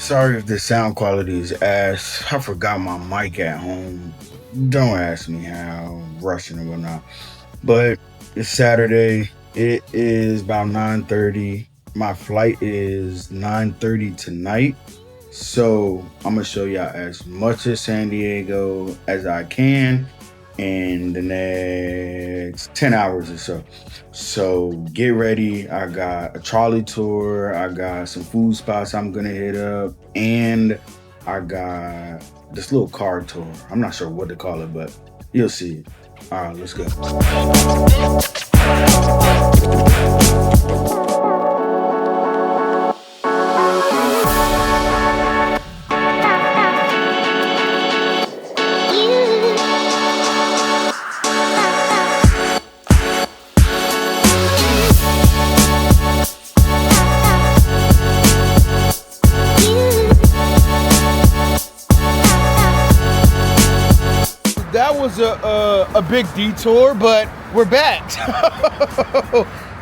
Sorry if the sound quality is ass. I forgot my mic at home. Don't ask me how, rushing and whatnot. But it's Saturday. It is about 9:30. My flight is 9:30 tonight. So I'm gonna show y'all as much of San Diego as I can in the next 10 hours or so. So get ready. I got a trolley tour, I got some food spots I'm gonna hit up, and I got this little car tour. I'm not sure what to call it, but you'll see. All right, let's go. That was a big detour, but we're back.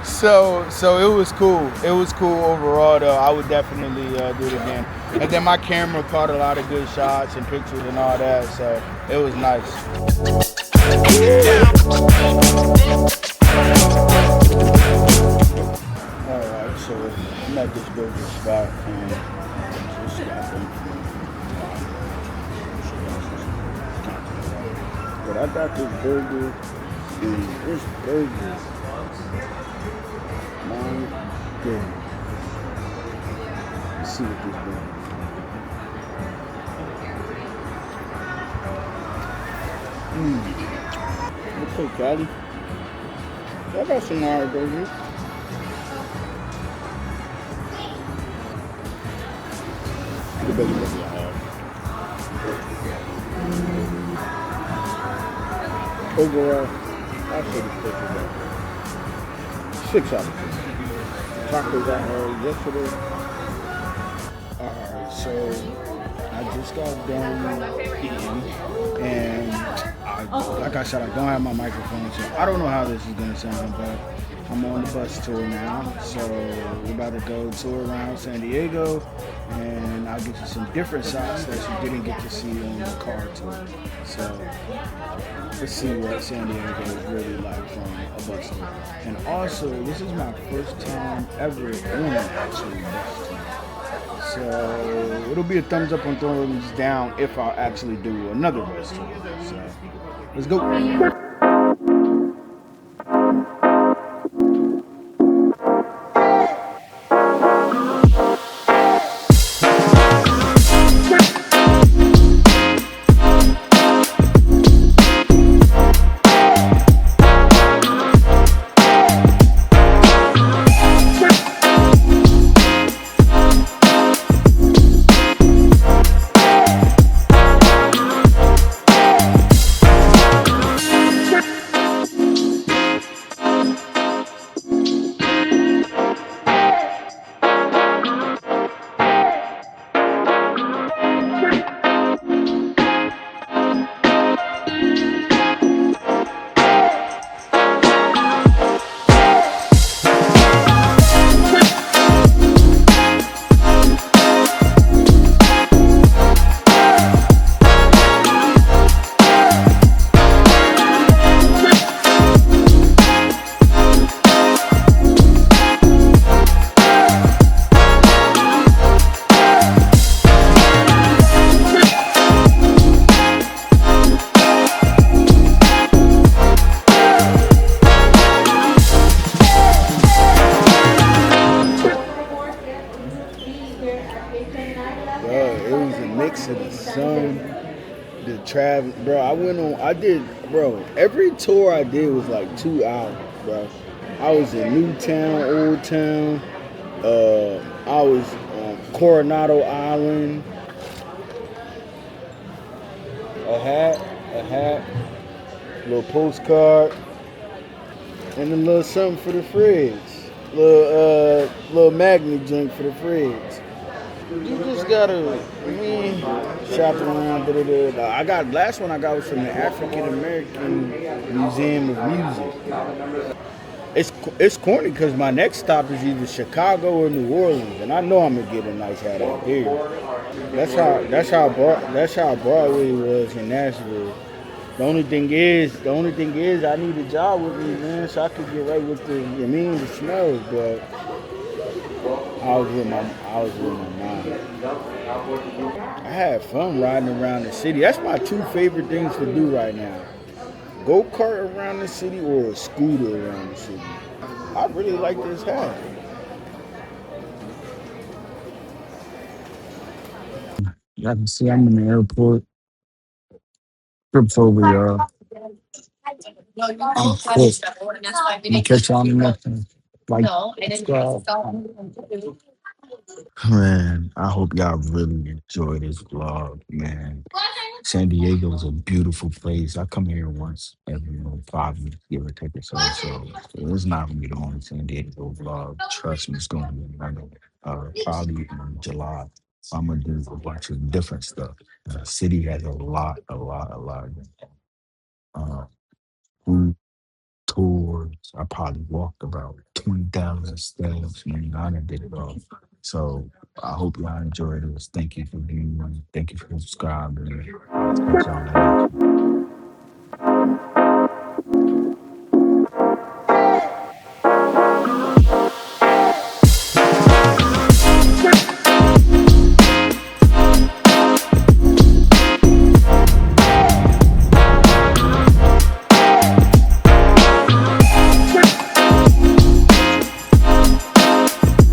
So it was cool. It was cool overall, though. I would definitely do it again. And then my camera caught a lot of good shots and pictures and all that, so it was nice. All right, so I'm at this burger spot and just got them. But I got this burger, and this burger, my goodness. Let's see what this burger is. What's up, Cali? I got some hard burgers. The burger was hard. Overall, I should have picked it up. 6 out of 10. Tacos I had yesterday. Alright, so I just got done eating, and like I said, I don't have my microphone, so I don't know how this is gonna sound, but I'm on the bus tour now, so we're about to go tour around San Diego, and I'll get you some different shots that you didn't get to see on the car tour. So let's see what San Diego is really like from a bus tour. And also, this is my first time ever on actually a bus tour. So it'll be a thumbs up and thumbs down if I actually do another bus tour. So let's go. The travel, bro. Every tour I did was like 2 hours, bro. I was in Newtown, Old Town. I was on Coronado Island. A hat, little postcard, and a little something for the fridge. Little magnet drink for the fridge. You just gotta, shopping around. I got last one I got was from the African American Museum of Music. It's corny because my next stop is either Chicago or New Orleans, and I know I'm gonna get a nice hat out there. That's how Broadway was in Nashville. The only thing is, I need a job with me, man, so I could get right with the smells. But I was with my mom. I had fun riding around the city. That's my two favorite things to do right now: go kart around the city or a scooter around the city. I really like this hat. I can see I'm in the airport. Trips over, y'all. I'm cooked. I'm catch y'all in the next one. Like, subscribe. Man, I hope y'all really enjoy this vlog, man. San Diego is a beautiful place. I come here once every 5 years, give or take or so. So it's not gonna be the only San Diego vlog. Trust me, it's gonna be another. Probably in July. I'm gonna do a bunch of different stuff. The city has a lot. Uh, food tours. I probably walked about 20,000 steps. Man, I done did it all. So I hope y'all enjoyed this. Thank you for being. Thank you for subscribing. Catch y'all in the next one.